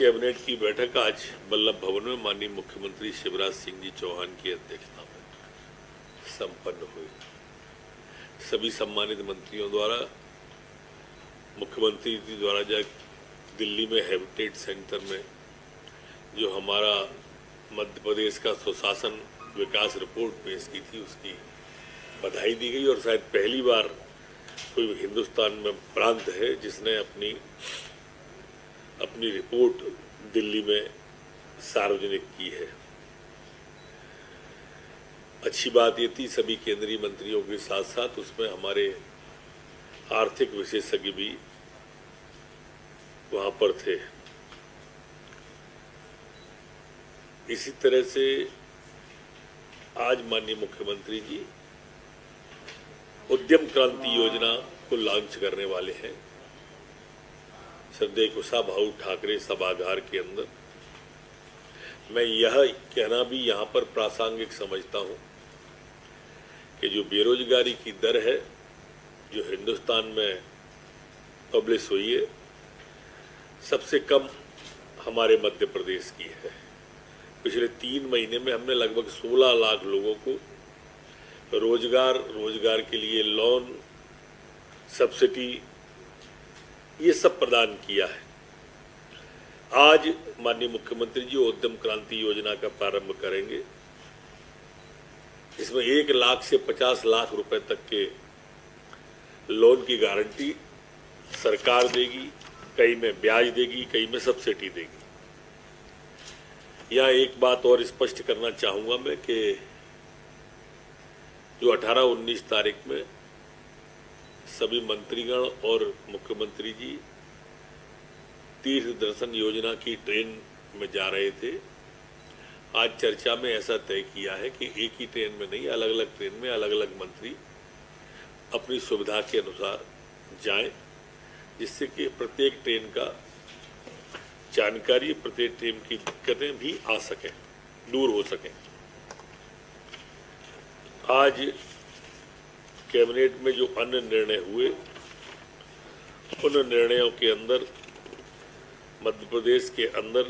Cabinet की बैठक आज वल्लभ भवन में माननीय मुख्यमंत्री शिवराज सिंह जी चौहान की अध्यक्षता में संपन्न हुई। सभी सम्मानित मंत्रियों द्वारा मुख्यमंत्री जी द्वारा जब दिल्ली में हेरिटेज सेंटर में जो हमारा मध्य प्रदेश का सुशासन विकास रिपोर्ट पेश की थी, उसकी बधाई दी गई। और शायद पहली बार कोई हिंदुस्तान में प्रांत है जिसने अपनी रिपोर्ट दिल्ली में सार्वजनिक की है। अच्छी बात ये थी, सभी केंद्रीय मंत्रियों के साथ साथ उसमें हमारे आर्थिक विशेषज्ञ भी वहां पर थे। इसी तरह से आज माननीय मुख्यमंत्री जी उद्यम क्रांति योजना को लॉन्च करने वाले हैं श्रद्धेय कुशाभाऊ ठाकरे सभागार के अंदर। मैं यह कहना भी यहाँ पर प्रासंगिक समझता हूँ कि जो बेरोजगारी की दर है जो हिंदुस्तान में पब्लिश हुई है, सबसे कम हमारे मध्य प्रदेश की है। पिछले 3 महीने में हमने लगभग 16 लाख लोगों को रोजगार के लिए लोन, सब्सिडी, ये सब प्रदान किया है। आज माननीय मुख्यमंत्री जी उद्यम क्रांति योजना का प्रारंभ करेंगे। इसमें 1 लाख से 50 लाख रुपए तक के लोन की गारंटी सरकार देगी, कई में ब्याज देगी, कई में सब्सिडी देगी। यहाँ एक बात और स्पष्ट करना चाहूंगा मैं कि जो 18-19 तारीख में सभी मंत्रीगण और मुख्यमंत्री जी तीर्थ दर्शन योजना की ट्रेन में जा रहे थे, आज चर्चा में ऐसा तय किया है कि एक ही ट्रेन में नहीं, अलग अलग ट्रेन में अलग अलग मंत्री अपनी सुविधा के अनुसार जाएं, जिससे कि प्रत्येक ट्रेन का जानकारी, प्रत्येक ट्रेन की दिक्कतें भी आ सकें, दूर हो सकें। आज कैबिनेट में जो अन्य निर्णय हुए, उन निर्णयों के अंदर मध्य प्रदेश के अंदर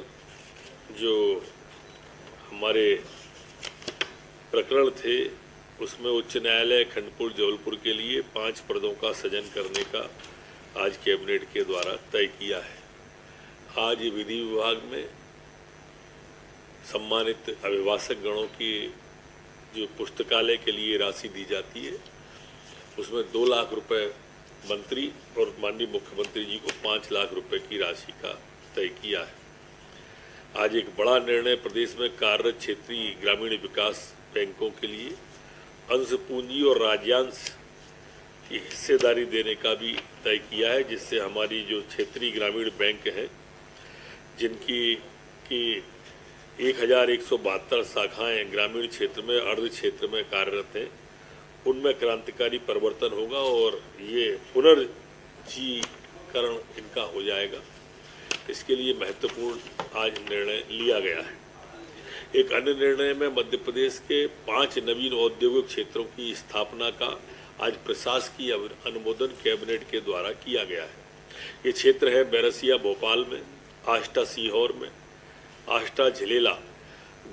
जो हमारे प्रकरण थे, उसमें उच्च न्यायालय खंडपुर जबलपुर के लिए 5 पदों का सृजन करने का आज कैबिनेट के द्वारा तय किया है। आज विधि विभाग में सम्मानित अभिभाषक गणों की जो पुस्तकालय के लिए राशि दी जाती है, उसमें 2 लाख रुपए मंत्री और माननीय मुख्यमंत्री जी को 5 लाख रुपए की राशि का तय किया है। आज एक बड़ा निर्णय प्रदेश में कार्यरत क्षेत्रीय ग्रामीण विकास बैंकों के लिए अंश पूंजी और राज्यांश की हिस्सेदारी देने का भी तय किया है, जिससे हमारी जो क्षेत्रीय ग्रामीण बैंक हैं, जिनकी 1172 शाखाएं ग्रामीण क्षेत्र में, अर्ध क्षेत्र में कार्यरत हैं, उनमें क्रांतिकारी परिवर्तन होगा और ये पुनर्जीकरण इनका हो जाएगा। इसके लिए महत्वपूर्ण आज निर्णय लिया गया है। एक अन्य निर्णय में मध्य प्रदेश के 5 नवीन औद्योगिक क्षेत्रों की स्थापना का आज प्रशासकीय अनुमोदन कैबिनेट के द्वारा किया गया है। ये क्षेत्र है बैरसिया भोपाल में, आष्टा सीहोर में, आष्टा झिलेला,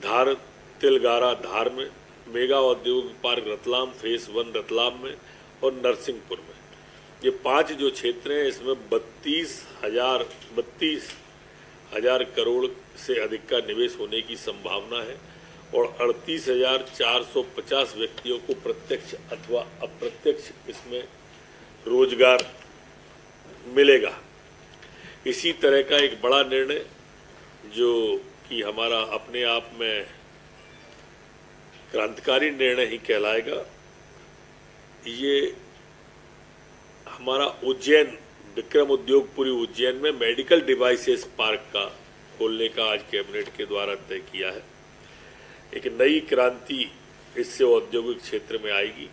धार तिलगारा धार में, मेगा औद्योगिक पार्क रतलाम फेस 1 रतलाम में और नरसिंहपुर में। ये 5 जो क्षेत्र हैं, इसमें 32,000 करोड़ से अधिक का निवेश होने की संभावना है और 38,450 व्यक्तियों को प्रत्यक्ष अथवा अप्रत्यक्ष इसमें रोजगार मिलेगा। इसी तरह का एक बड़ा निर्णय जो कि हमारा अपने आप में क्रांतिकारी निर्णय ही कहलाएगा, ये हमारा उज्जैन विक्रम उद्योगपुरी उज्जैन में मेडिकल डिवाइसेस पार्क का खोलने का आज कैबिनेट के द्वारा तय किया है। एक नई क्रांति इससे औद्योगिक क्षेत्र में आएगी।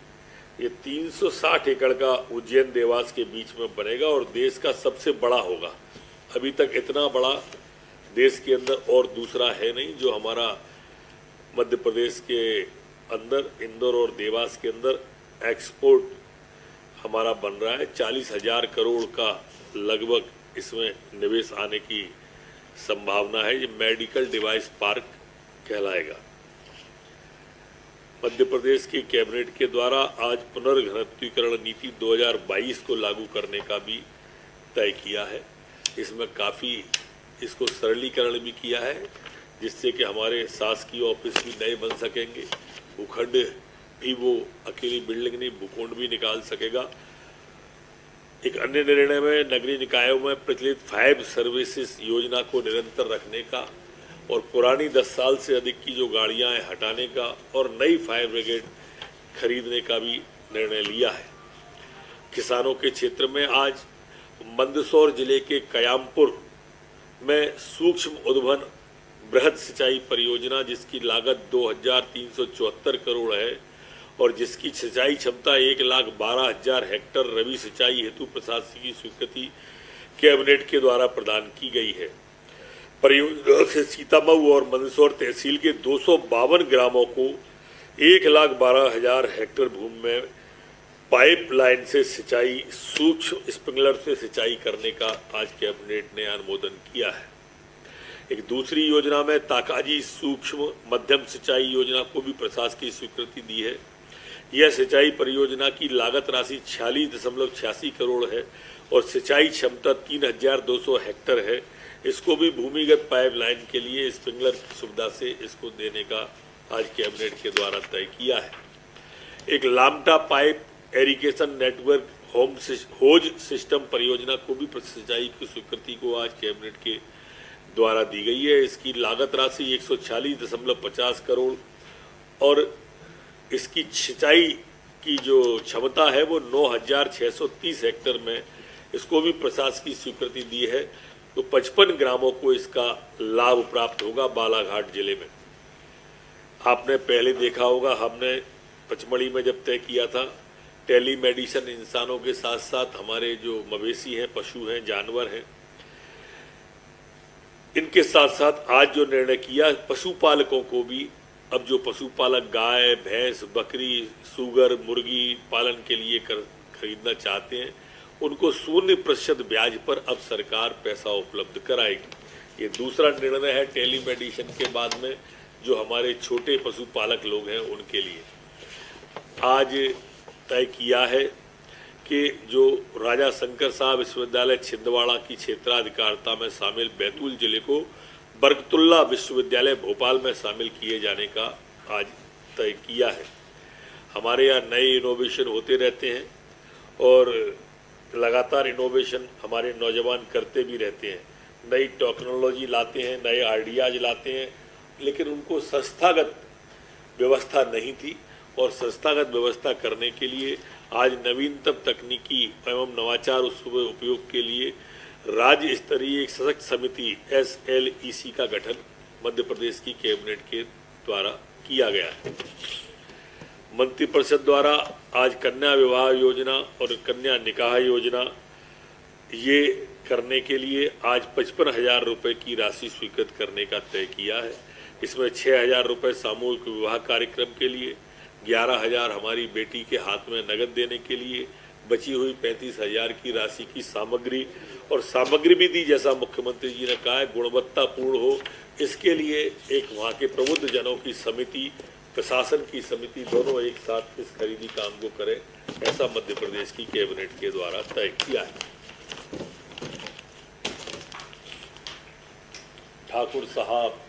ये 360 एकड़ का उज्जैन देवास के बीच में बनेगा और देश का सबसे बड़ा होगा। अभी तक इतना बड़ा देश के अंदर और दूसरा है नहीं, जो हमारा मध्य प्रदेश के अंदर इंदौर और देवास के अंदर एक्सपोर्ट हमारा बन रहा है। 40,000 करोड़ का लगभग इसमें निवेश आने की संभावना है। ये मेडिकल डिवाइस पार्क कहलाएगा। मध्य प्रदेश की कैबिनेट के द्वारा आज पुनर्घनत्वीकरण नीति 2022 को लागू करने का भी तय किया है। इसमें काफ़ी इसको सरलीकरण भी किया है, जिससे कि हमारे शासकीय ऑफिस भी नए बन सकेंगे। भूखंड भी वो अकेली बिल्डिंग नहीं, भूखंड भी निकाल सकेगा। एक अन्य निर्णय में नगरीय निकायों में प्रचलित 5 सर्विसेज योजना को निरंतर रखने का और पुरानी 10 साल से अधिक की जो गाड़ियां हैं हटाने का और नई फायर ब्रिगेड खरीदने का भी निर्णय लिया है। किसानों के क्षेत्र में आज मंदसौर जिले के कयामपुर में सूक्ष्म उद्वहन बृहद सिंचाई परियोजना, जिसकी लागत 2374 करोड़ है और जिसकी सिंचाई क्षमता 1,12,000 हेक्टेयर रबी सिंचाई हेतु प्रशासकीय स्वीकृति कैबिनेट के द्वारा प्रदान की गई है। परियोजना से सीतामऊ और मंदसौर तहसील के 252 ग्रामों को 1,12,000 हेक्टेयर भूमि में पाइपलाइन से सिंचाई, सूक्ष्म स्प्रिंकलर से सिंचाई करने का आज कैबिनेट ने अनुमोदन किया है। एक दूसरी योजना में ताकाजी सूक्ष्म मध्यम सिंचाई योजना को भी प्रशासकीय स्वीकृति दी है। यह सिंचाई परियोजना की लागत राशि 46.86 करोड़ है और सिंचाई क्षमता 3,200 हेक्टेयर है। इसको भी भूमिगत पाइपलाइन के लिए स्प्रिंकलर की सुविधा से इसको देने का आज कैबिनेट के द्वारा तय किया है। एक लामटा पाइप एरीगेशन नेटवर्क होज सिस्टम परियोजना को भी सिंचाई की स्वीकृति को आज कैबिनेट के द्वारा दी गई है। इसकी लागत राशि 146.50 करोड़ और इसकी सिंचाई की जो क्षमता है वो 9,630 हेक्टेयर में, इसको भी प्रशासकीय स्वीकृति दी है। तो 55 ग्रामों को इसका लाभ प्राप्त होगा बालाघाट जिले में। आपने पहले देखा होगा, हमने पचमढ़ी में जब तय किया था, टेलीमेडिसिन इंसानों के साथ साथ हमारे जो मवेशी हैं, पशु हैं, जानवर हैं, इनके साथ साथ आज जो निर्णय किया, पशुपालकों को भी अब जो पशुपालक गाय, भैंस, बकरी, सूगर, मुर्गी पालन के लिए खरीदना चाहते हैं, उनको 0% ब्याज पर अब सरकार पैसा उपलब्ध कराएगी। ये दूसरा निर्णय है टेलीमेडिसिन के बाद में जो हमारे छोटे पशुपालक लोग हैं उनके लिए। आज तय किया है कि जो राजा शंकर साहब विश्वविद्यालय छिंदवाड़ा की क्षेत्राधिकारिता में शामिल बैतूल जिले को बरकतुल्ला विश्वविद्यालय भोपाल में शामिल किए जाने का आज तय किया है। हमारे यहाँ नए इनोवेशन होते रहते हैं और लगातार इनोवेशन हमारे नौजवान करते भी रहते हैं, नई टेक्नोलॉजी लाते हैं, नए आइडियाज लाते हैं, लेकिन उनको संस्थागत व्यवस्था नहीं थी और संस्थागत व्यवस्था करने के लिए आज नवीनतम तकनीकी एवं नवाचार उपयोग के लिए राज्य स्तरीय एक सशक्त समिति SLEC का गठन मध्य प्रदेश की कैबिनेट के द्वारा किया गया है। मंत्रिपरिषद द्वारा आज कन्या विवाह योजना और कन्या निकाह योजना ये करने के लिए आज 55,000 रुपये की राशि स्वीकृत करने का तय किया है। इसमें 6,000 रुपये सामूहिक विवाह कार्यक्रम के लिए, 11,000 हमारी बेटी के हाथ में नगद देने के लिए, बची हुई 35,000 की राशि की सामग्री और सामग्री भी दी, जैसा मुख्यमंत्री जी ने कहा है, गुणवत्तापूर्ण हो, इसके लिए एक वहाँ के प्रबुद्ध जनों की समिति, प्रशासन की समिति दोनों एक साथ इस खरीदी काम को करें, ऐसा मध्य प्रदेश की कैबिनेट के द्वारा तय किया है। ठाकुर साहब